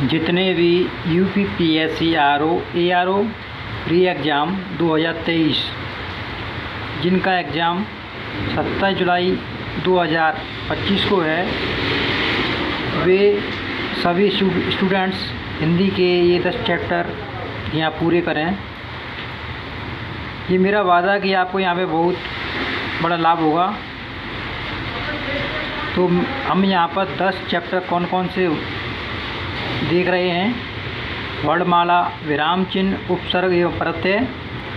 जितने भी UPPSC RO ARO pre exam 2023 जिनका एग्ज़ाम 27 जुलाई 2025 को है, वे सभी स्टूडेंट्स हिंदी के ये 10 चैप्टर यहाँ पूरे करें। ये मेरा वादा है कि आपको यहाँ पे बहुत बड़ा लाभ होगा। तो हम यहाँ पर 10 चैप्टर कौन कौन से देख रहे हैं। वर्णमाला, विराम चिन्ह, उपसर्ग एवं प्रत्यय,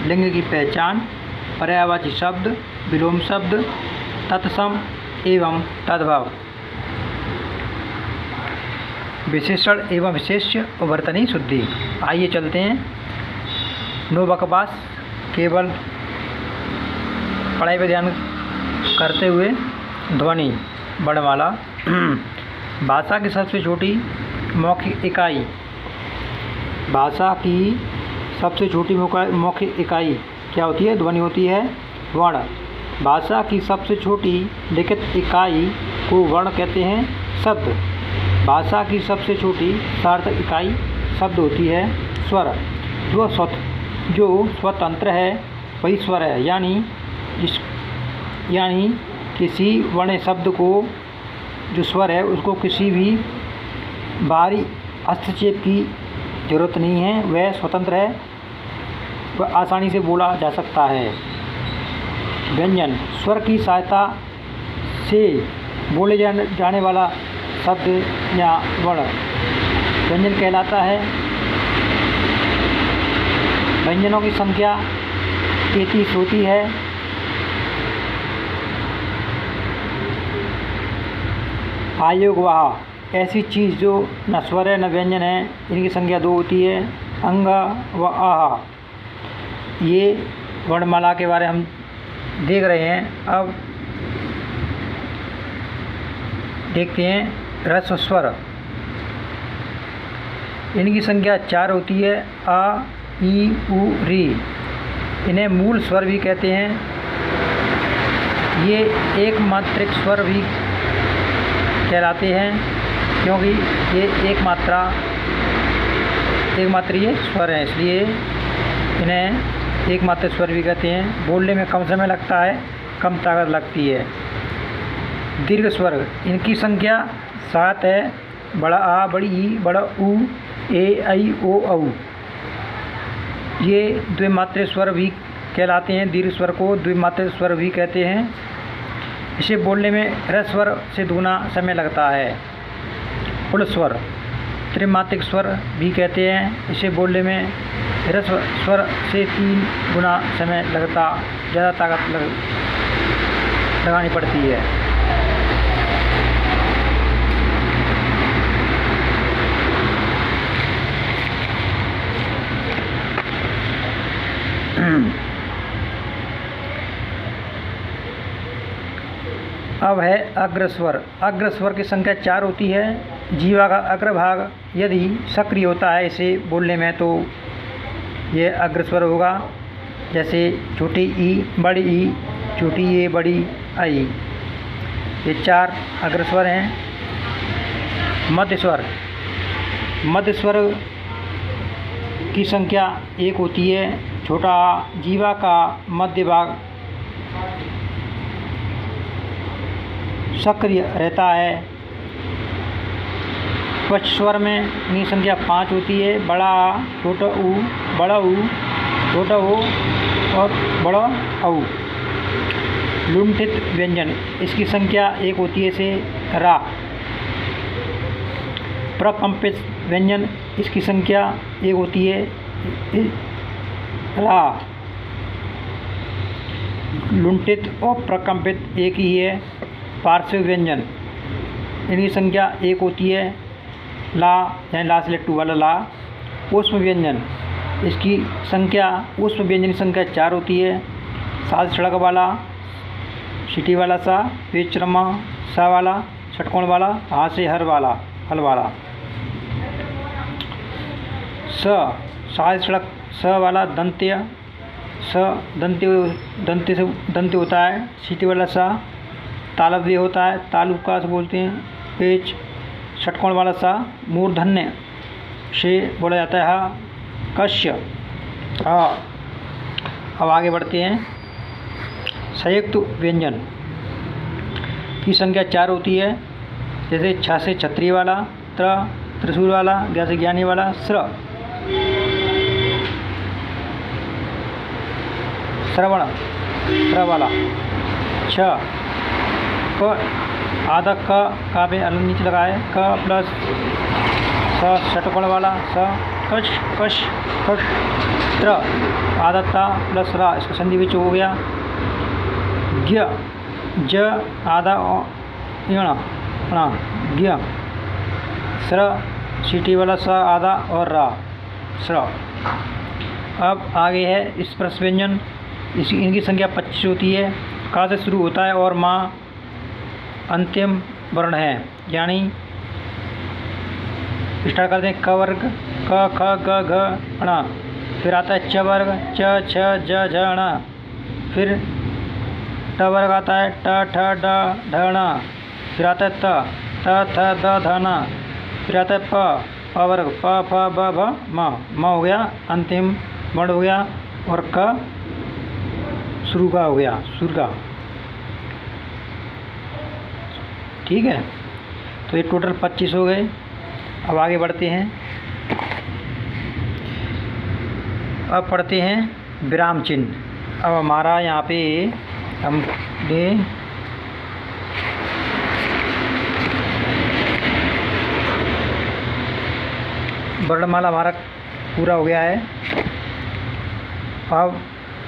लिंग की पहचान, पर्यायवाची शब्द, विलोम शब्द, तत्सम एवं तद्भव, विशेषण एवं विशेष्य और वर्तनी शुद्धि। आइए चलते हैं। नो बकवास, केवल पढ़ाई पर ध्यान करते हुए। ध्वनि वर्णमाला। भाषा की सबसे छोटी मौखिक इकाई। भाषा की सबसे छोटी मौखिक इकाई क्या होती है? ध्वनि होती है। वर्ण। भाषा की सबसे छोटी लिखित इकाई को वर्ण कहते हैं। शब्द। भाषा की सबसे छोटी सार्थक इकाई शब्द होती है। स्वर। जो स्वतंत्र है वही स्वर है, यानी किसी वर्ण शब्द को जो स्वर है उसको किसी भी बाहरी हस्तक्षेप की ज़रूरत नहीं है, वह स्वतंत्र है, वह आसानी से बोला जा सकता है। व्यंजन। स्वर की सहायता से बोले जाने वाला शब्द या वर्ण व्यंजन कहलाता है। व्यंजनों की संख्या 33 होती है। आयोगवाह। ऐसी चीज़ जो न स्वर है न व्यंजन है, इनकी संख्या 2 होती है। अंग व आह। ये वर्णमाला के बारे हम देख रहे हैं। अब देखते हैं ह्रस्व स्वर। इनकी संख्या 4 होती है। आ, ई, उ, री। इन्हें मूल स्वर भी कहते हैं। ये एक मात्रिक स्वर भी कहलाते हैं क्योंकि ये एक मात्रीय स्वर है, इसलिए इन्हें एक मात्रिक स्वर भी कहते हैं। बोलने में कम समय लगता है, कम ताकत लगती है। दीर्घ स्वर। इनकी संख्या 7 है। बड़ा आ, बड़ी ई, बड़ा ऊ, ए, ऐ, ओ, औ। ये द्विमात्रिक स्वर भी कहलाते हैं। दीर्घ स्वर को द्विमात्रिक स्वर भी कहते हैं। इसे बोलने में ह्रस्व स्वर से दुगुना समय लगता है। पुल स्वर। त्रिमात्रिक स्वर भी कहते हैं। इसे बोलने में ह्रस्व स्वर से 3 गुना समय लगता, ज़्यादा ताकत लगानी पड़ती है। अब है अग्रस्वर। अग्रस्वर की संख्या 4 होती है। जीवा का अग्रभाग यदि सक्रिय होता है इसे बोलने में तो यह अग्रस्वर होगा। जैसे छोटी ई, बड़ी ई, छोटी ए, बड़ी आई। ये 4 अग्रस्वर हैं। मध्यस्वर। मध्यस्वर की संख्या 1 होती है। छोटा जीवा का मध्य भाग सक्रिय रहता है। पक्ष स्वर में इनकी संख्या 5 होती है। बड़ा आ, छोटा ऊ, बड़ा ऊ, छोटा ओ और बड़ा औ। लुंठित व्यंजन। इसकी संख्या 1 होती है। से रा। प्रकंपित व्यंजन। इसकी संख्या 1 होती है। रा। लुंठित और प्रकंपित एक ही है। पार्श्व व्यंजन। इनकी संख्या 1 होती है। ला, यानी ला से लट्टू वाला ला। ऊष्म व्यंजन। इसकी संख्या ऊष्म व्यंजन की संख्या 4 होती है। साज सड़क वाला, सीटी वाला सा, पेचरमा सा वाला, षटकोण वाला, हाथ से हर वाला, हल वाला। स, साज सड़क स वाला दंत्य, स दंत्य होता है। सीटी वाला सा तालव्य होता है, तालुका से बोलते हैं। पेच षटकोण वाला सा मूर्धन्य से बोला जाता है हा कश्य। अब आगे बढ़ते हैं। संयुक्त व्यंजन की संख्या 4 होती है, जैसे छ से छत्री वाला, त्रिशूल वाला, ज्ञ से ज्ञानी वाला, श्रवण वाला, छ क आधा का पे अलग नीचे लगा है, क प्लस षटकोण वाला, कश कश कश, त्र आधा ता प्लस रा, इसका संधि विच हो गया। ज्ञ ज आधा ज्ञ, स्र सीटी वाला स आधा और रा, स्र। अब आगे है स्पर्श व्यंजन। इनकी संख्या 25 होती है, का से शुरू होता है और माँ अंतिम वर्ण है, यानी स्टार्ट करते हैं क वर्ग, क ख ग घ ण, फिर आता है च वर्ग, च छ ज झ ण, फिर ट वर्ग आता है ट ठ ड ढ ण, फिर आता है त थ द ध न, फिर आता है प वर्ग, प फ ब भ म हो गया, अंतिम वर्ण हो गया, और क शुरू का हो गया, सुर का। ठीक है, तो ये टोटल 25 हो गए। अब आगे बढ़ते हैं। अब पढ़ते हैं विराम चिन्ह। अब हमारा यहाँ पे हमने वर्णमाला हमारा पूरा हो गया है। अब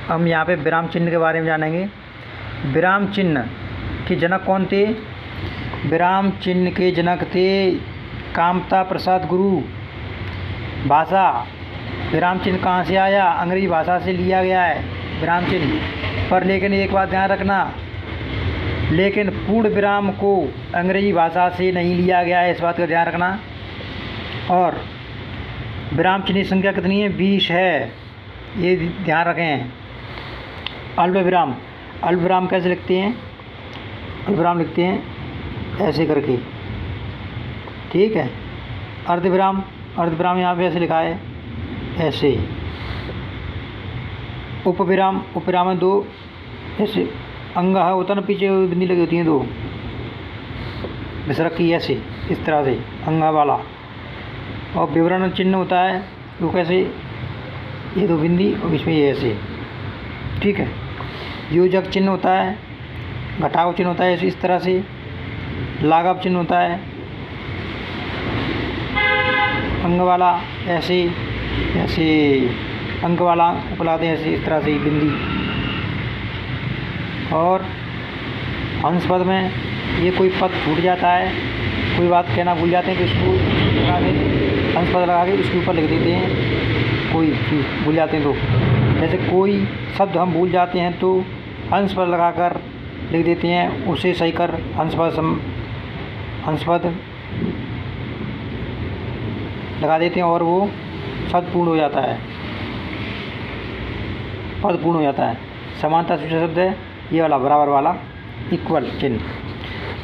हम यहाँ पे विराम चिन्ह के बारे में जानेंगे। विराम चिन्ह के जनक कौन थे? विराम चिन्ह के जनक थे कामता प्रसाद गुरु। भाषा, विराम चिन्ह कहाँ से आया? अंग्रेजी भाषा से लिया गया है विराम चिन्ह। पर लेकिन एक बात ध्यान रखना, लेकिन पूर्ण विराम को अंग्रेजी भाषा से नहीं लिया गया है, इस बात का ध्यान रखना। और विराम चिन्ह की संख्या कितनी है? 20 है, ये ध्यान रखें। अल्पविराम, अल्पविराम कैसे लिखते हैं? अल्पविराम लिखते हैं ऐसे करके, ठीक है। अर्धविराम, अर्धविराम यहाँ पे ऐसे लिखा है, ऐसे। उपविराम, उपविराम में 2 ऐसे अंग है होता ना, पीछे बिंदी लगी होती हैं 2 विसर्ग की, ऐसे इस तरह से अंग वाला। और विवरण चिन्ह होता है वो कैसे, ये 2 बिंदी और इसमें ये ऐसे, ठीक है। योजक चिन्ह होता है, घटाव चिन्ह होता है ऐसे इस तरह से। लाघव चिन्ह होता है अंग वाला ऐसे, ऐसे अंग वाला उपलाते हैं ऐसे इस तरह से बिंदी। और हंस पद में ये कोई पद छूट जाता है, कोई बात कहना भूल जाते हैं तो इसको लगा के हंस पद लगा के उसके ऊपर लिख देते हैं। कोई चीज़ भूल जाते हैं तो, जैसे कोई शब्द हम भूल जाते हैं तो हंस पद लगाकर लिख देते हैं, उसे सही कर हंस पद लगा देते हैं और वो शब्द पूर्ण हो जाता है, पद पूर्ण हो जाता है। समानता सूचक शब्द है ये वाला, बराबर वाला, इक्वल चिन्ह।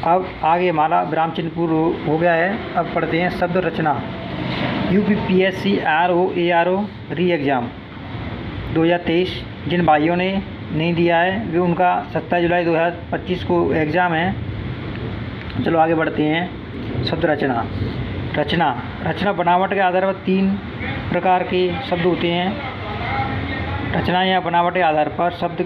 अब आगे हमारा विराम चिन्ह पूर्ण हो गया है। अब पढ़ते हैं शब्द रचना। UPPSC ROARO री एग्ज़ाम 2023 जिन भाइयों ने नहीं दिया है वे, उनका 27 जुलाई 2025 को एग्ज़ाम है। चलो आगे बढ़ते हैं। शब्द रचना। रचना बनावट के आधार पर 3 प्रकार के शब्द होते हैं। रचना या बनावट के आधार पर शब्द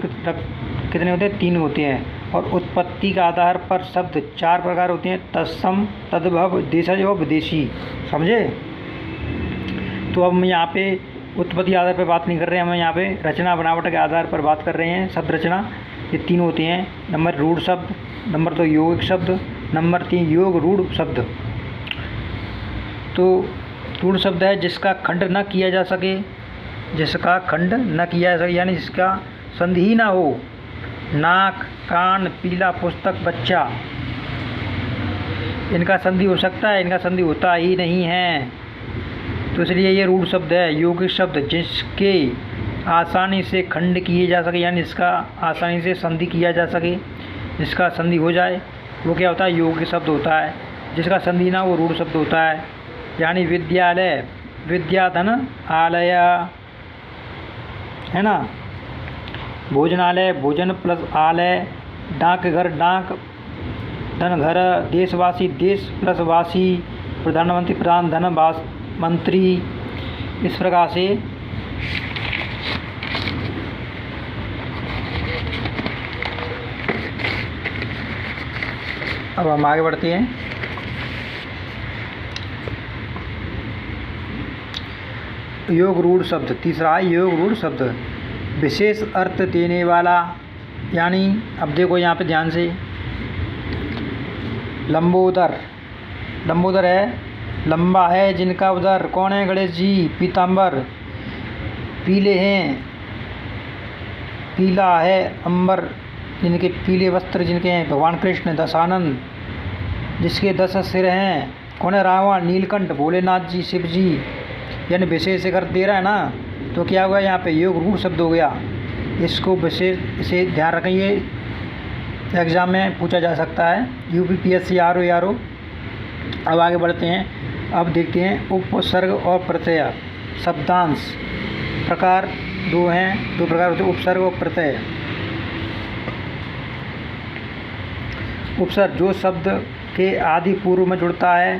कितने होते हैं? 3 होते हैं। और उत्पत्ति के आधार पर शब्द 4 प्रकार होते हैं, तत्सम, तद्भव, देशज और विदेशी। समझे? तो अब हम यहाँ पे उत्पत्ति आधार पर बात नहीं कर रहे हैं, हम यहाँ पे रचना बनावट के आधार पर बात कर रहे हैं। शब्द रचना ये 3 होते हैं। नंबर रूढ़ शब्द, नंबर 2 यौगिक शब्द, नंबर 3 योग रूढ़ शब्द। तो रूढ़ शब्द है जिसका खंड न किया जा सके, जिसका खंड न किया जा सके यानी जिसका संधि ही ना हो। नाक, कान, पीला, पुस्तक, बच्चा, इनका संधि हो सकता है, इनका संधि होता ही नहीं है, तो इसलिए ये रूढ़ शब्द है। यौगिक शब्द जिसके आसानी से खंड किए जा सके यानी जिसका आसानी से संधि किया जा सके, जिसका संधि हो जाए वो क्या होता है? यौगिक शब्द होता है। जिसका संधि ना वो रूढ़ शब्द होता है। यानी विद्यालय, विद्याधन आलय, है ना। भोजनालय भोजन प्लस आलय, डाकघर डाक धन घर, देशवासी देश प्लस वासी, प्रधानमंत्री प्रधान धन मंत्री। इस प्रकार से अब हम आगे बढ़ते हैं। योग रूढ़ शब्द, तीसरा है योग रूढ़ शब्द, विशेष अर्थ देने वाला। यानी अब देखो यहाँ पे ध्यान से, लंबोदर, लंबोदर है लंबा है जिनका उदर, कौन है? गणेश जी। पीताम्बर, पीले हैं, पीला है अंबर, जिनके पीले वस्त्र जिनके हैं भगवान कृष्ण। दशानंद, जिसके 10 सिर हैं, कौन है? रावण। नीलकंठ, भोलेनाथ जी शिव जी। यानी विशेष अर्थ दे रहा है ना, तो क्या हुआ यहाँ पे योग रूढ़ शब्द हो गया। इसको विशेष इसे ध्यान रखिए, एग्जाम में पूछा जा सकता है, UPPSC RO। अब आगे बढ़ते हैं। अब देखते हैं उपसर्ग और प्रत्यय शब्दांश। प्रकार दो हैं, दो प्रकार होते हैं, उपसर्ग और प्रत्यय। उपसर्ग जो शब्द के आदि पूर्व में जुड़ता है,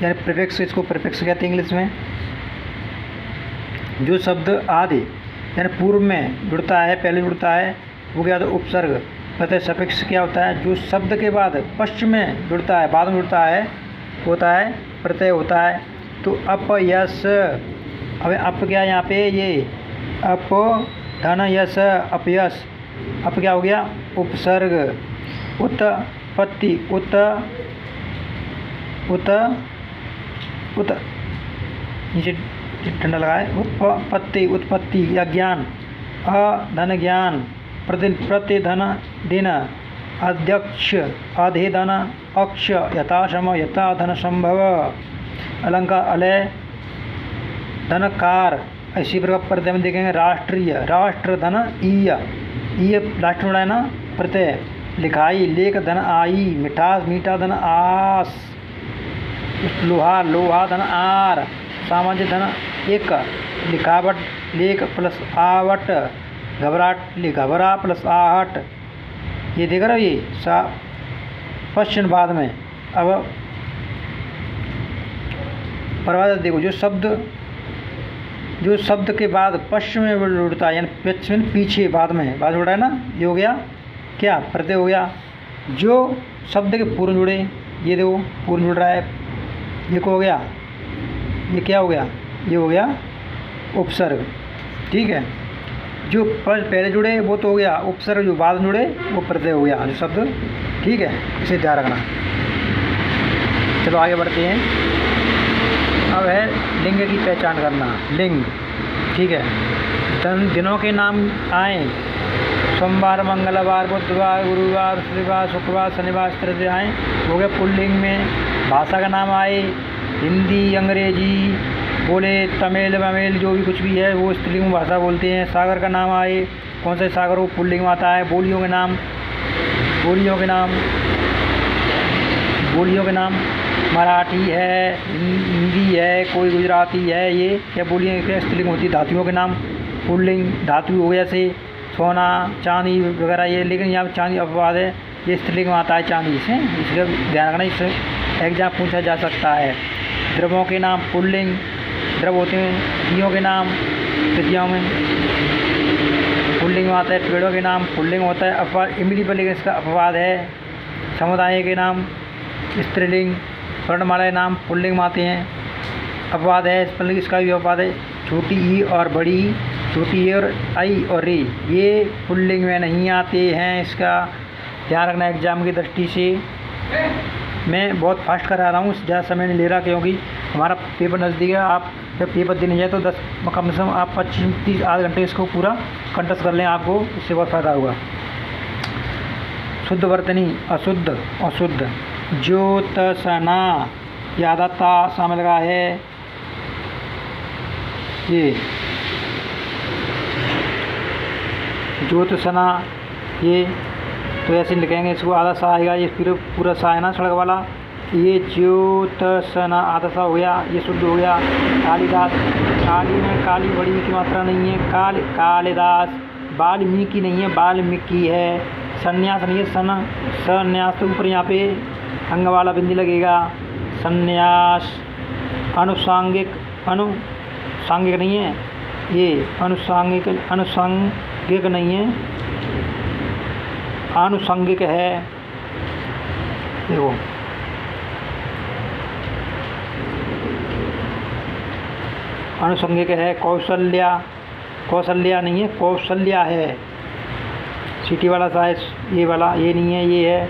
यानी प्रीफिक्स, इसको प्रीफिक्स कहते हैं इंग्लिश में। जो शब्द आदि यानी पूर्व में जुड़ता है, पहले जुड़ता है, वो क्या होता है? उपसर्ग। प्रत्यय सफिक्स क्या होता है? जो शब्द के बाद पश्चिम में जुड़ता है, बाद में जुड़ता है, होता है प्रत्यय होता है। तो अपयश, अब अप क्या यहाँ पे? ये अप धन यश, अपयश। अप क्या हो गया? उपसर्ग। उत्पत्ति, उत नीचे ठंडा लगा है। उत्पत्ति, उत्पत्ति या ज्ञान। अधन ज्ञान, प्रति धन दिन, अध्यक्ष, आधे धन अक्ष, यथासम यथा धन संभव। अलंकार, अलय, धनकार। इसी प्रकार प्रत्यय में देखेंगे राष्ट्रीय, राष्ट्र धन ईय, ईय लास्ट में है ना प्रत्यय। लिखाई, लेख धन आई, मिठास, मीठा धन आस, लोहा, लोहा धन आर, सामान्य धन एक, लिखावट, लेख प्लस आवट, घबराहट, घबरा प्लस आहट। ये देख रहे हो, ये पश्चिम बाद में। अब प्रवाद देखो, जो शब्द के बाद पश्चिम में जुड़ता है, यानी पश्चिम पीछे बाद में, बाद जुड़ा है ना, ये हो गया क्या? प्रत्यय हो गया। जो शब्द के पूर्व जुड़े, ये देखो पूर्व जुड़ रहा है, ये को हो गया, ये क्या हो गया? ये हो गया उपसर्ग। ठीक है, जो पहले जुड़े वो तो हो गया उपसर्ग, जो बाद में जुड़े वो प्रत्यय हो गया, जो शब्द। ठीक है, इसे ध्यान रखना। चलो आगे बढ़ते हैं। अब है लिंग की पहचान करना। लिंग, ठीक है, दिनों के नाम आए, सोमवार, मंगलवार, बुधवार, गुरुवार, शुक्रवार, शुक्रवार, शनिवार, इस तरह से आए, हो गया पुल्लिंग में। भाषा का नाम आए, हिंदी, अंग्रेजी बोले, तमिल वमिल जो भी कुछ भी है वो स्त्रीलिंग में भाषा बोलते हैं। सागर का नाम आए, कौन से सागर वो पुल्लिंग में आता है। बोलियों के नाम, बोलियों के नाम, बोलियों के नाम मराठी है, हिंदी है, कोई गुजराती है, ये क्या बोलियाँ क्या स्त्रीलिंग होती है। धातुओं के नाम पुल्लिंग, धातु हो गया से सोना, चांदी वगैरह ये, लेकिन यहाँ चांदी अपवाद है, ये स्त्रीलिंग में आता है चांदी से, इसका ध्यान रखना, इससे एग्जाम पूछा जा सकता है। द्रव्यों के नाम पुल्लिंग, द्रव होते हैं। नदियों के नाम नदियों में पुल्लिंग में आता है। पेड़ों के नाम पुल्लिंग होता है, अपवाद इमली पर, लेकिन इसका अपवाद है। समुदाय के नाम स्त्रीलिंग, वर्णमाला के नाम पुल्लिंग में आते हैं, अपवाद है इस पर, इसका भी अपवाद है। छोटी ई और बड़ी, छोटी ए और आई और रे, ये पुल्लिंग में नहीं आते हैं, इसका ध्यान रखना एग्जाम की दृष्टि से। मैं बहुत फास्ट करा रहा हूँ, ज़्यादा समय नहीं ले रहा, क्योंकि हमारा पेपर नज़दीक है। आप जब पेपर देने जाए तो कम से कम आप 25-30 आध घंटे इसको पूरा कंटस्ट कर लें, आपको इससे बहुत फ़ायदा होगा। शुद्ध वर्तनी, अशुद्ध, अशुद्ध। ज्योत्सना, यादता शामिल लगा है, ये ज्योत्सना, ये तो ऐसे लिखेंगे, इसको आधा सा आएगा, ये पूरा सा है ना सड़क वाला, ये ज्योत्सना आदसा हो गया, ये शुद्ध हो गया। कालिदास, काली में काली बड़ी की मात्रा नहीं है, कालिदास। वाल्मीकि नहीं है, वाल्मीकि है। संन्यास नहीं है, संन्यास तो ऊपर यहाँ पे अंग वाला बिंदी लगेगा, संन्यास। अनुसांगिक नहीं है, ये अनुसांगिक नहीं है, आनुषंगिक है। देखो अनुषंगिक है। कौशल्या नहीं है, कौशल्या है। सीटी वाला साइज ये वाला, ये नहीं है, ये है।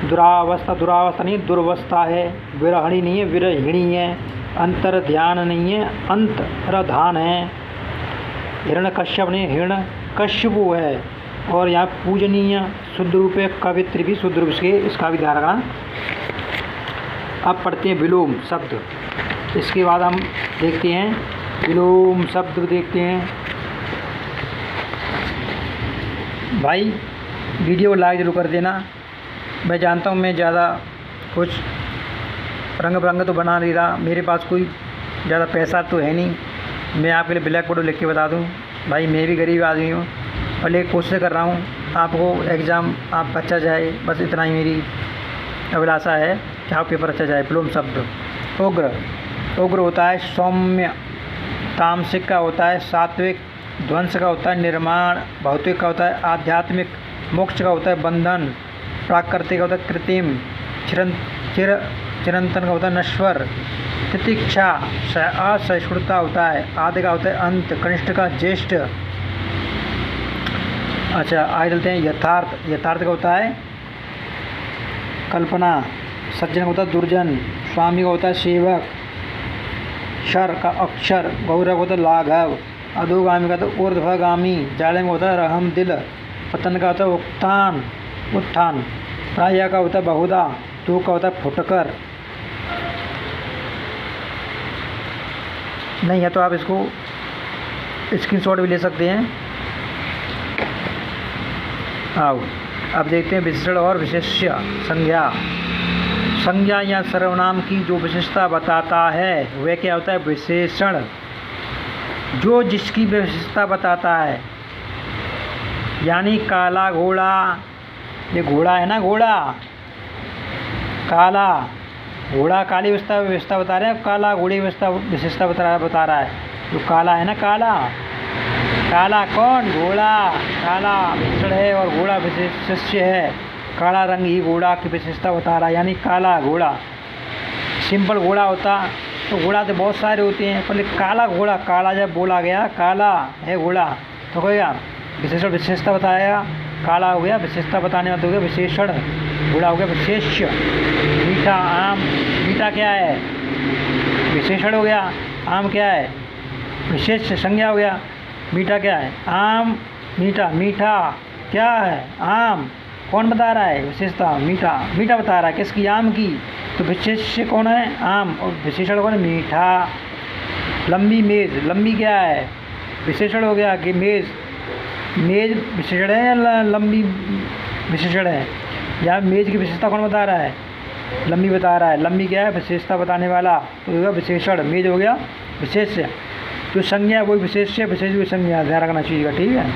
दुरावस्था नहीं है, दुर्वस्था है। विरहणी नहीं है, विरहिणी है। अंतर ध्यान नहीं है, अंतरधान है। हिरण्यकश्यप नहीं, हिरण्यकश्यपु है। और यहाँ पूजनीय शुद्ध रूप है, कवित्री भी शुद्ध रूप से, इसका भी ध्यान रखना। अब पढ़ते हैं विलोम शब्द। इसके बाद हम देखते हैं विलोम शब्द देखते हैं। भाई वीडियो को लाइक जरूर कर देना। मैं जानता हूँ मैं ज़्यादा कुछ रंग बिरंग तो बना नहीं रहा, मेरे पास कोई ज़्यादा पैसा तो है नहीं, मैं आपके लिए ब्लैक बोर्ड लिख के बता दूँ। भाई मैं भी गरीब आदमी हूँ और लेकिन कोशिश कर रहा हूँ आपको एग्ज़ाम आपका अच्छा जाए, बस इतना ही मेरी अभिलाषा है कि आप पेपर अच्छा जाए। विलोम शब्द उग्र होता है सौम्य, तामसिक का होता है सात्विक, ध्वंस का होता है निर्माण, भौतिक का होता है आध्यात्मिक, मोक्ष का होता है बंधन, प्राकृतिक का होता है कृत्रिम, चिरंतन का होता है नश्वर, तितिक्षा असहिष्णुता होता है, आदि का होता है अंत, कनिष्ठ का ज्येष्ठ। अच्छा आगे चलते हैं यथार्थ का होता है कल्पना, सज्जन का होता है दुर्जन, स्वामी का होता है सेवक, क्षर का अक्षर, गौरव होता है लाघव, अधोगामी का होता है ऊर्ध्वगामी, जाले में होता है रहम दिल, पतन का होता है उत्थान, प्राय का होता है बहुधा, तो का होता है फुटकर। नहीं है तो आप इसको स्क्रीनशॉट भी ले सकते हैं। आओ अब देखते हैं विशेषण और विशेष्य संज्ञा। संज्ञा या सर्वनाम की जो विशेषता बताता है वह क्या होता है? विशेषण। जो जिसकी विशेषता बताता है, यानी काला घोड़ा, ये घोड़ा है ना, घोड़ा काला, घोड़ा काली विशेषता बता रहे हैं, काला घोड़े विशेषता बता रहा है। जो काला है ना, काला कौन? घोड़ा। काला विशेषण है और घोड़ा विशेष्य है। काला रंग ही घोड़ा की विशेषता बता रहा है, यानी काला घोड़ा। सिंपल घोड़ा होता तो घोड़ा तो बहुत सारे होते हैं, पर काला घोड़ा, काला जब बोला गया काला है घोड़ा तो कहेगा विशेषण विशेषता बताया, काला हो गया विशेषता बताने वाला हो गया विशेषण, घोड़ा हो गया विशेष्य। मीठा आम, मीठा क्या है? विशेषण हो गया। आम क्या है? विशेष संज्ञा हो गया। मीठा क्या है? आम मीठा क्या है? आम। कौन बता रहा है? विशेषता मीठा बता रहा है। किसकी? आम की। तो विशेष्य कौन है? आम। और विशेषण कौन है? मीठा। लंबी मेज़, लंबी क्या है? विशेषण हो गया कि मेज़ विशेषण है या लंबी विशेषण है? या मेज़ की विशेषता कौन बता रहा है? लंबी बता रहा है। लंबी क्या है? विशेषता बताने वाला, तो होगा विशेषण। मेज़ हो गया विशेष्य। जो संज्ञा वही विशेष्य, विशेष भी संज्ञा, ध्यान रखना चाहिए। ठीक है।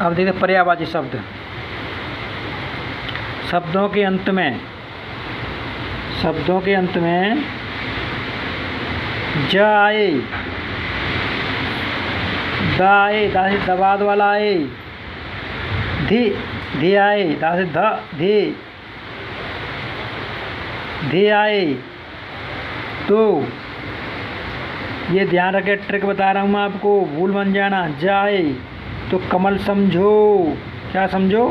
अब देखते पर्यायवाची शब्द। शब्दों के अंत में ज आए, द आए, दा से दबाद वाला आए, धी आए, दा से धी आए। तो ये ध्यान रखे, ट्रिक बता रहा हूँ मैं आपको, भूल बन जाना। जाए तो कमल समझो। क्या समझो?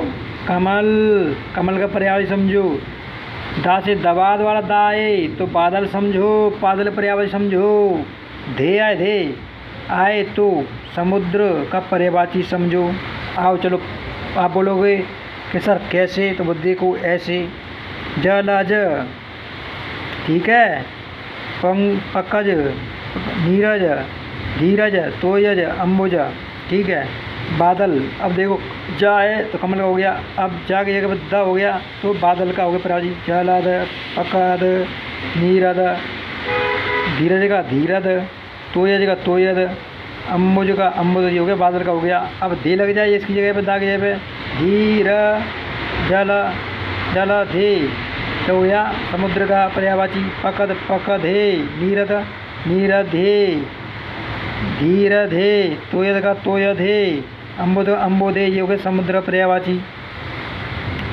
कमल का पर्याय समझो। दा से दबाद वाला दाए तो बादल समझो, बादल पर्याय समझो। धे आए तो समुद्र का पर्यायवाची समझो। आओ चलो, आप बोलोगे कि सर कैसे? तो बुद्धि को ऐसे। जलज, ठीक है। पंकज, नीरज, धीरज, तोयज, अम्बुज। ठीक है। बादल, अब देखो जा है तो कमल का हो गया, अब जा की जगह पर द हो गया तो बादल का हो गया प्रयावाची। जलद, पकद, नीरद, धीरज का धीरद, तोयज का तोयद, अम्बुज का अम्बुज, ये हो गया बादल का हो गया। अब दे लग जाए इसकी जगह पे, दा की जगह पे, धीर जल जल धे तो हो गया समुद्र का पर्यायवाची। पकद पकधे, नीरद नीरधे, धीरधे, तोयद का तोयधे, अम्बुद अम्बोधे, ये हो गया समुद्र का पर्यायवाची।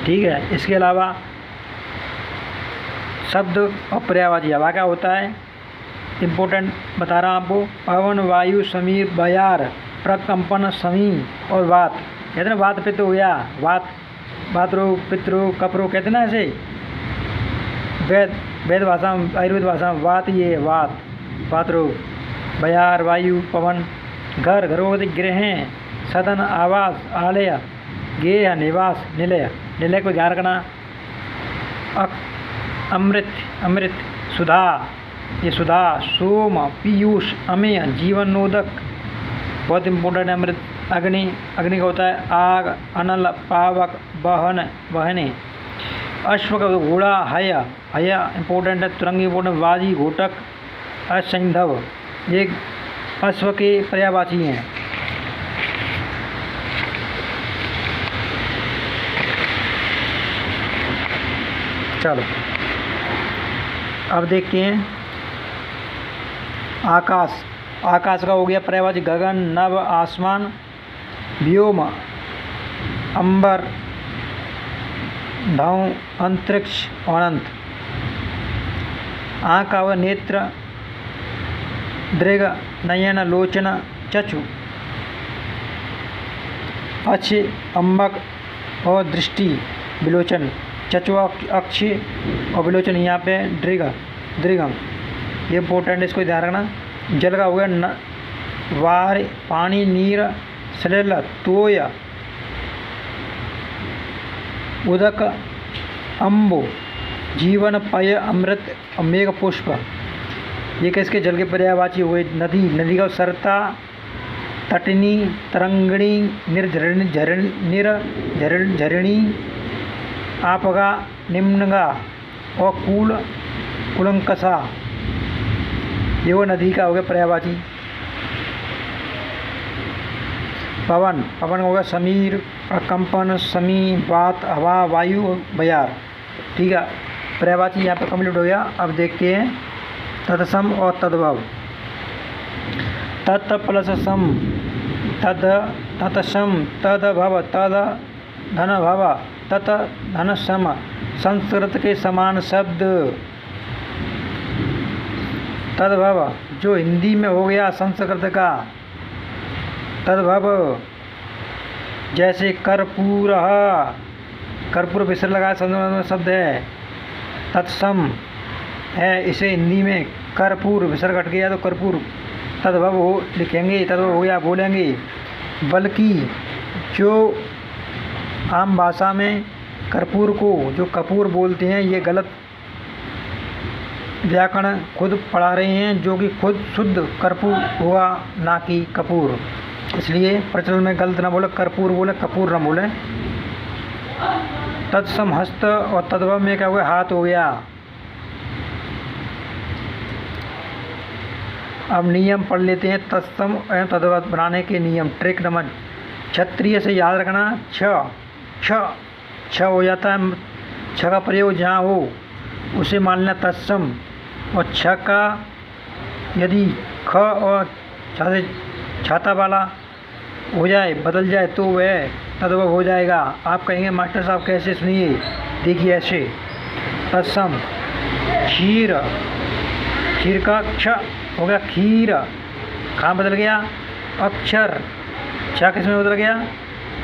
ठीक है। इसके अलावा शब्द और पर्यायवाची हवा क्या होता है, इम्पोर्टेंट बता रहा हूँ आपको। पवन, वायु, समीर, बयार, प्रकंपन, समी और वात। कहते हैं ना वात पित्त हो गया, वात वात रोग, पित्त रोग, कफ रोग, कहते हैं ना ऐसे। वेद भाषा में, आयुर्वेद भाषा में वात, ये है वात, वात रोग। बयार, वायु, पवन। घर, घरों गृह, सदन, आवास, आलय, गेह, निवास, निलय, निलय को ध्यान रखना। अमृत, अमृत, सुधा, ये सुधा, सोम, पीयूष, अमेय, जीवनोदक, बहुत इंपॉर्टेंट है अमृत। अग्नि, अग्नि का होता है आग, अनल, पावक, बहन, बहने। अश्व का घोड़ा, हय, हय इंपॉर्टेंट है, तुरंग इंपॉर्टेंट, वाजी, घोटक, असंधव, ये अश्व के पर्यायवाची हैं। चलो अब देखते हैं आकाश। आकाश का हो गया पर्यायवाची गगन, नभ, आसमान, व्योम, अंबर, धाव, अंतरिक्ष और अनंत। आँख का हुआ नेत्र, दृग, नयन, लोचन, चक्षु, अक्ष, अम्बक और दृष्टि, विलोचन। चक्षु, अक्ष और विलोचन, यहाँ पे दृग, दृगम, ये इंपॉर्टेंट है, इसको ध्यान रखना। जल का हो गया न, वार, पानी, नीर, सलिल, तोय, उदक, अम्बो, जीवन, पय, अमृत और मेघ पुष्प, ये किसके जल के पर्यायवाची हुए। नदी, नदी का सरता, तटनी, तरंगणी, निर्झरणी, आपगा, निम्नगा और कूल, कुलंकसा, ये वो नदी का हो गया पर्यायवाची। पवन, पवन हो गया समीर, प्रकंपन, समी, वात, हवा, वायु, बयार। ठीक है। पर्यायवाची यहाँ पे कंप्लीट हो गया। अब देखते हैं तत्सम और तद्भव। तत् प्लस सम, तद, तत्सम, तद्भव, तद धन भव, तत् धन सम, संस्कृत के समान शब्द। तद्भव जो हिंदी में हो गया संस्कृत का तद्भव, जैसे कर्पूर, कर्पूर विसर्ग लगाया संस्कृत में शब्द है। तत्सम है, इसे हिंदी में कर्पूर विसर्ग हट गया तो कर्पूर तद्भव हो लिखेंगे, तद्भव हो गया बोलेंगे। बल्कि जो आम भाषा में कर्पूर को जो कपूर बोलते हैं, ये गलत व्याकरण खुद पढ़ा रहे हैं, जो कि खुद शुद्ध कर्पूर हुआ, ना कि कपूर। इसलिए प्रचलन में गलत ना बोले, कर्पूर बोले, कपूर ना बोले। तत्सम हस्त और तद्भव में क्या हुआ, हाथ हो गया। अब नियम पढ़ लेते हैं तत्सम एवं तद्भव बनाने के नियम। ट्रिक नंबर, क्षत्रिय से याद रखना, छ हो जाता है, छ का प्रयोग जहाँ हो उसे मान लेना तत्सम, और छ का यदि ख और छाता वाला हो जाए, बदल जाए तो वह तद्भव हो जाएगा। आप कहेंगे मास्टर साहब कैसे, सुनिए, देखिए ऐसे। तत्सम क्षीर, क्षीर का क्ष हो गया खीर, कहाँ बदल गया, अक्षर, छा किस में बदल गया,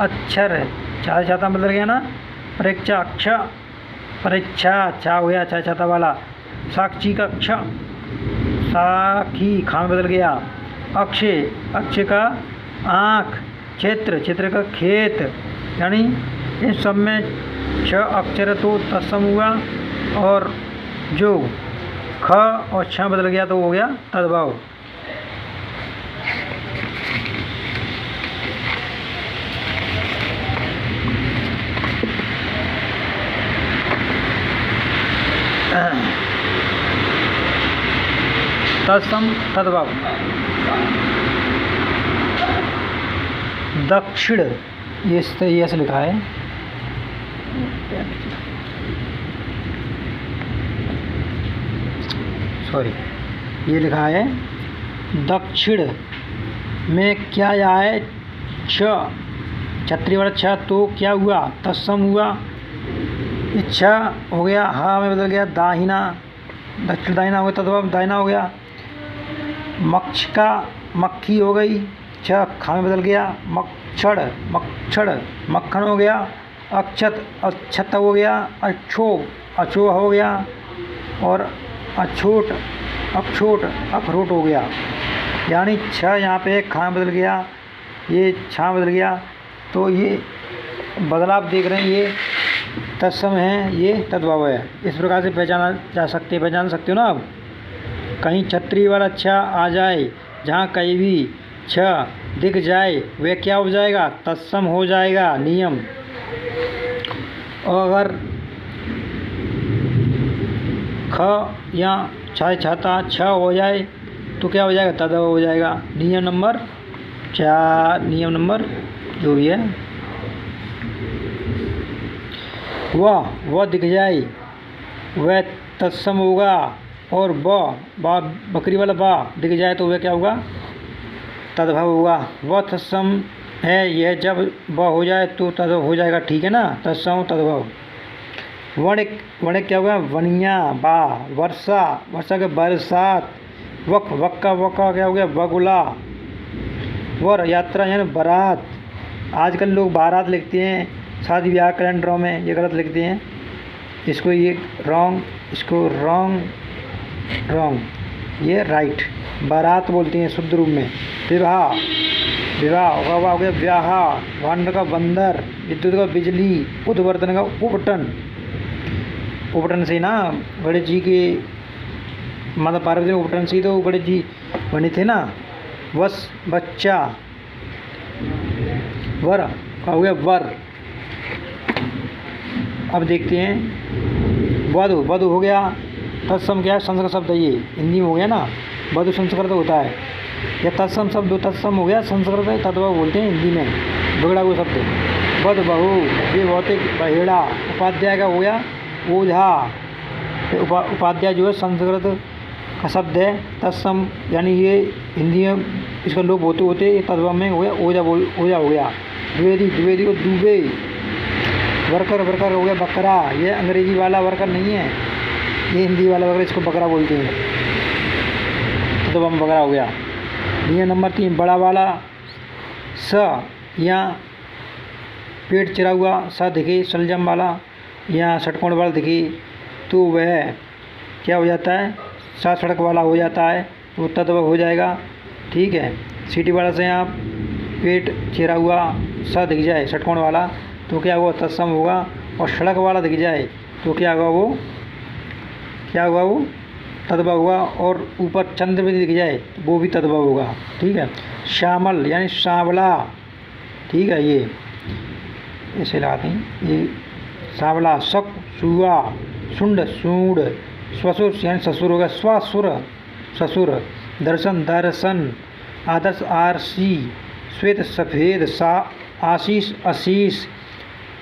अक्षर, छा छाता बदल गया ना, परीक्षा, अक्ष, परीक्षा, छा हो गया छा छाता वाला। साक्षी का क्ष, साखी, खां बदल गया। अक्षय, अक्षय का आँख, क्षेत्र, क्षेत्र का खेत, यानी इन सब में छ अक्षर तो तत्सम हुआ, और जो ख और छ बदल गया तो हो गया तद्भव। तत्सम तद्भव। दक्षिण ये ऐसे लिखा है, सॉरी, ये लिखा है दक्षिण में क्या आए छ, छत्री वाला छ, तो क्या हुआ तत्सम हुआ, इच्छा हो गया, हा में बदल गया दाहिना, दक्षिण दाहिना हो गया, तद्भव दाहिना हो गया। मक्ष का मक्खी हो गई, छ खा में बदल गया, मक्षण मक्षण मक्खन हो गया। अक्षत अक्षत हो गया, अक्षोभ अछोह हो गया, और अछोट अक्षोट अखरोट हो गया। यानी छ यहाँ पे खा में बदल गया, ये छा बदल गया, तो ये बदलाव देख रहे हैं, ये तत्सम है, ये तद्भव है। इस प्रकार से पहचान सकते हो ना। अब कहीं छतरी वाला छ आ जाए, जहाँ कहीं भी छ दिख जाए, वह क्या हो जाएगा तत्सम हो जाएगा, नियम। और अगर ख या छाय छाता छ हो जाए तो क्या हो जाएगा तद्भव हो जाएगा। नियम नंबर 4, नियम नंबर 2 है। वह दिख जाए वह तत्सम होगा, और बकरी वाला बा दिख जाए तो वह क्या होगा तद्भव होगा। वह तत्सम है, यह जब ब हो जाए तो तद्भव हो जाएगा, ठीक है ना। तत्सम तद्भव। वणिक क्या होगा वनिया बा, वर्षा वर्षा के बरसात, वक का क्या हो गया बगुला। वर यात्रा यानी बारात, आजकल लोग बारात लिखते हैं शादी ब्याह कैलेंडरों में, ये गलत लिखते हैं, इसको ये रॉन्ग, इसको रॉन्ग, ये राइट। बारात बोलते हैं शुद्ध रूप में। विवाह हो गया ब्याह, वानर का बंदर, विद्युत का बिजली, उद्वर्तन का उपटन से ना गणेश जी के माता पार्वती उपटन से तो गणेश जी बने थे ना। वस बच्चा, वर का हो गया वर। अब देखते हैं वधु हो गया, तत्सम क्या है संस्कृत शब्द, ये हिंदी में हो गया ना, वधु संस्कृत होता है। यह तत्सम शब्द तत्सम हो गया, संस्कृत है तद्भव बोलते हैं हिंदी में, बिगड़ा हुआ शब्द। वध बहु ये भौतिक बहेड़ा। उपाध्याय का हो गया ओझा, उपाध्याय जो है संस्कृत का शब्द है। तत्सम यानी ये हिंदी में इसका लोप होते ये तद्भव में हो गया ओझा हो गया। द्विवेदी को दूबे। वर्कर हो गया बकरा, ये अंग्रेजी वाला वर्कर नहीं है, ये हिंदी वाला वर्कर, इसको बकरा बोलते हैं, तद्भव में बकरा हो गया। नियम नंबर 3 बड़ा वाला स, या पेट चिरा हुआ स दिखे, सलजम वाला या षटकोण वाला दिखे तो वह क्या हो जाता है सा सड़क वाला हो जाता है, वो तद्भव हो जाएगा, ठीक है। सीटी वाला से यहाँ पेट चिरा हुआ सा दिख जाए षटकोण वाला तो क्या होगा तत्सम होगा, और सड़क वाला दिख जाए तो क्या होगा वो तद्भव होगा, और ऊपर चंद्र भी दिख जाए वो भी तद्भव होगा, ठीक है। श्यामल यानी सांवला, ठीक है, ये ऐसे लगाते हैं, ये सांवला। शक सुआ, सुंड सूंड, स्वसुर यानी ससुर होगा, स्वासुर ससुर। दर्शन, आदर्श आरसी, श्वेत सफ़ेद, आशीष अशीष,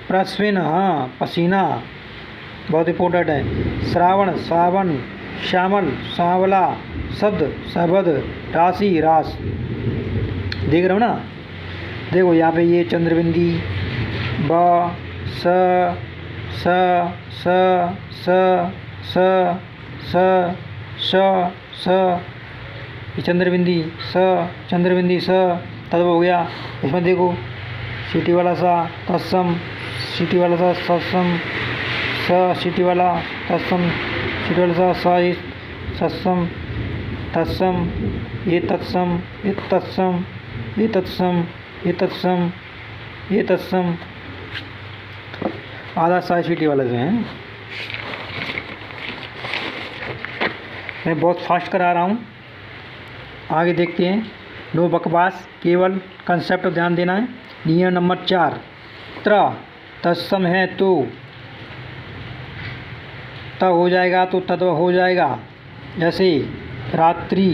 प्रश्विन पसीना, बहुत इंपॉर्टेंट है। श्रावण सावन, श्यामल सांवला, शब्द राशि रास। देख रहे हो ना, देखो यहाँ पे ये चंद्रबिंदी ब स ये चंद्रबिंदी स तद्भव हो गया। इसमें देखो सीटी वाला सा तत्सम, सीटी वाला सा सत्सम, सीटी वाला तत्सम, सीटी वाला सा सत्सम, तत्सम, ये तत्सम, ये तत्सम, ये तत्सम, ये तत्सम, ये तत्सम, आधा सा सीटी वाले से हैं। मैं बहुत फास्ट करा रहा हूँ, आगे देखते हैं। नो बकवास, केवल कंसेप्ट ध्यान देना है। नियम नंबर 4 तत्सम है तो त हो जाएगा तो तद्भव हो जाएगा। जैसे रात रात्रि,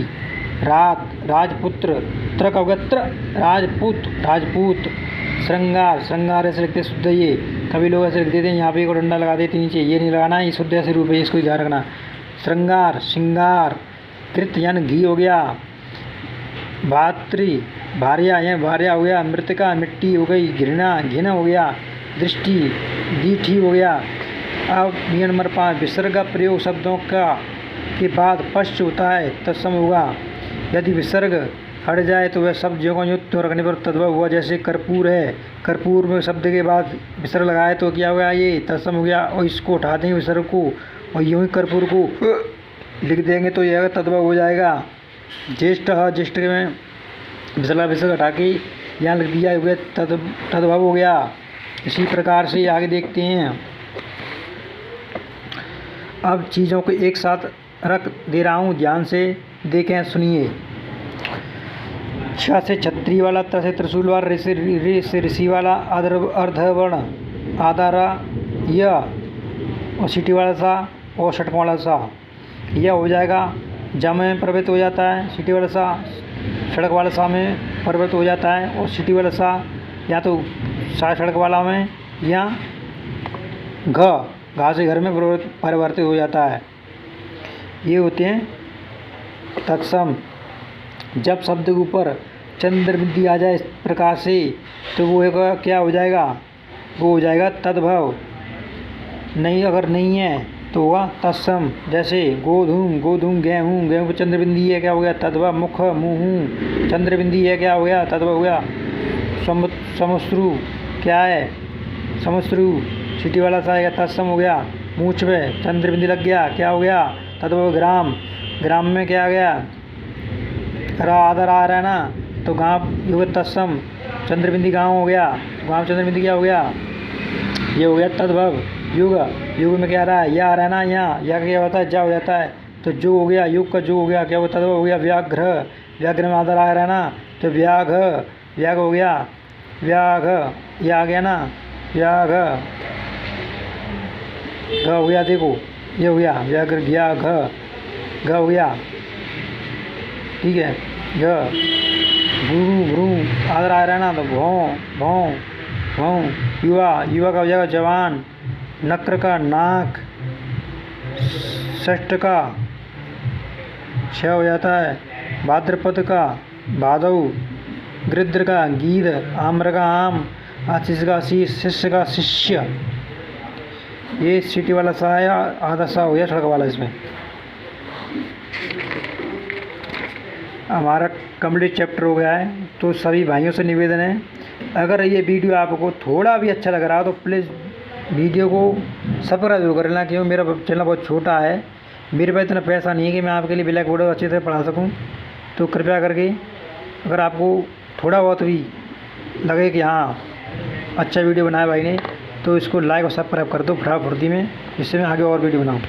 रात, राजपुत्र, त्रक अवगत्र, राजपूत, राजपूत, श्रृंगार, श्रृंगार ऐसे लिखते शुद्ध ये, कभी लोग ऐसे लिख देते हैं यहाँ पे एक और डंडा लगा देते नीचे, ये नहीं लगाना, ये शुद्ध ऐसे रूप है, इसको ध्यान रखना। श्रृंगार, श्रृंगार, कृत यानी घी हो गया, भातृ, भार्या या भार्या हो गया, मृतिका मिट्टी हो गई, घृणा, घृणा हो गया, दृष्टि, दीठी हो गया। अब नियम नंबर 5, विसर्ग का प्रयोग शब्दों का के बाद पश्च होता है तत्सम होगा। यदि विसर्ग हट जाए तो वह शब्द जो युक्त रखने पर तद्भव हुआ। जैसे कर्पूर है, कर्पूर में शब्द के बाद विसर्ग लगाए तो क्या हो गया, ये तत्सम हो गया। और इसको उठा देंगे विसर्ग को और यूँ ही कर्पूर को लिख देंगे तो यह तद्भव हो जाएगा। ज्येष्ठ, ज्येष्ठ में विसर्ग हटा के यहाँ लिख दिया, हुआ तद्भव हो गया। इसी प्रकार से आगे देखते हैं। अब चीज़ों को एक साथ रख दे रहा हूँ, ध्यान से देखें, सुनिए। छ से छत्री वाला, त से त्रिशूल वाला, ऋ से ऋषि वाला, अर्धवर्ण, आधारा, य और सीटी वाला सा और षटक वाला सा, यह हो जाएगा। ज में प्रवृत्त हो जाता है सीटी वाला सा, सड़क वाला सा में परिवर्तित हो जाता है और सिटी वाला सा या तो सड़क वाला में या घा से घर में परिवर्तित हो जाता है। ये होते हैं तत्सम। जब शब्द के ऊपर चंद्र बिंदी आ जाए इस प्रकार से तो वो एक क्या हो जाएगा, वो हो जाएगा तद्भव। नहीं, अगर नहीं है तो होगा तत्सम। जैसे गोधूम, गोधूम, गेहूँ, गेहूँ पर चंद्र बिंदी है, क्या हो गया तद्भव। मुख, मुँह, चंद्र बिंदी है, क्या हो गया तद्भव हो गया। समश्रु क्या है, समश्रु सिटी वाला सा आएगा, तत्सम हो गया। मूछ में चंद्र बिंदी लग गया, क्या हो गया तद्भव। ग्राम, ग्राम में क्या आ गया, आदर आ रहा है ना, तो गाँव युग तत्सम, चंद्र बिंदी गाँव हो गया, गाँव चंद्र बिंदी क्या हो गया, ये हो गया तद्भव। युग, युग में क्या आ रहा है, यह आ रहा है ना, यहाँ या क्या होता है, जा हो जाता है, तो जो हो गया, युग का जो हो गया, क्या वो तद्भव हो गया। व्याघ्र, व्याघ्र में आदर आ रहा है ना, तो व्याघ, व्याघ हो गया, व्याघ ये आ गया ना, व्याघ घ हो गया, देखो ये हो गया व्याघ्र, गया घ हो गया, ठीक है। घ भ्रू, भ्रू आदर आ रहा है ना, तो भौं, भौं, भौं। युवा, युवा का हो जाएगा जवान। नक्र का नाक, षष्ठ का छ हो जाता है। भाद्रपद का भादव, गृद्र का गीध, आम्र का आम, आशीष का आशीष, शिष्य का शिष्य। ये सिटी वाला सा है, आधा सा हो गया सड़क वाला। इसमें हमारा कंप्लीट चैप्टर हो गया है। तो सभी भाइयों से निवेदन है, अगर ये वीडियो आपको थोड़ा भी अच्छा लग रहा हो तो प्लीज़ वीडियो को सब्सक्राइब जरूर कर लेना, क्योंकि मेरा चैनल बहुत छोटा है, मेरे पास इतना पैसा नहीं है कि मैं आपके लिए ब्लैक बोर्ड अच्छी तरह पढ़ा सकूं। तो कृपया करके अगर आपको थोड़ा बहुत भी लगे कि हाँ अच्छा वीडियो बनाया भाई ने, तो इसको लाइक और सब्सक्राइब कर दो फटाफट में, जिससे मैं आगे और वीडियो बनाऊँ।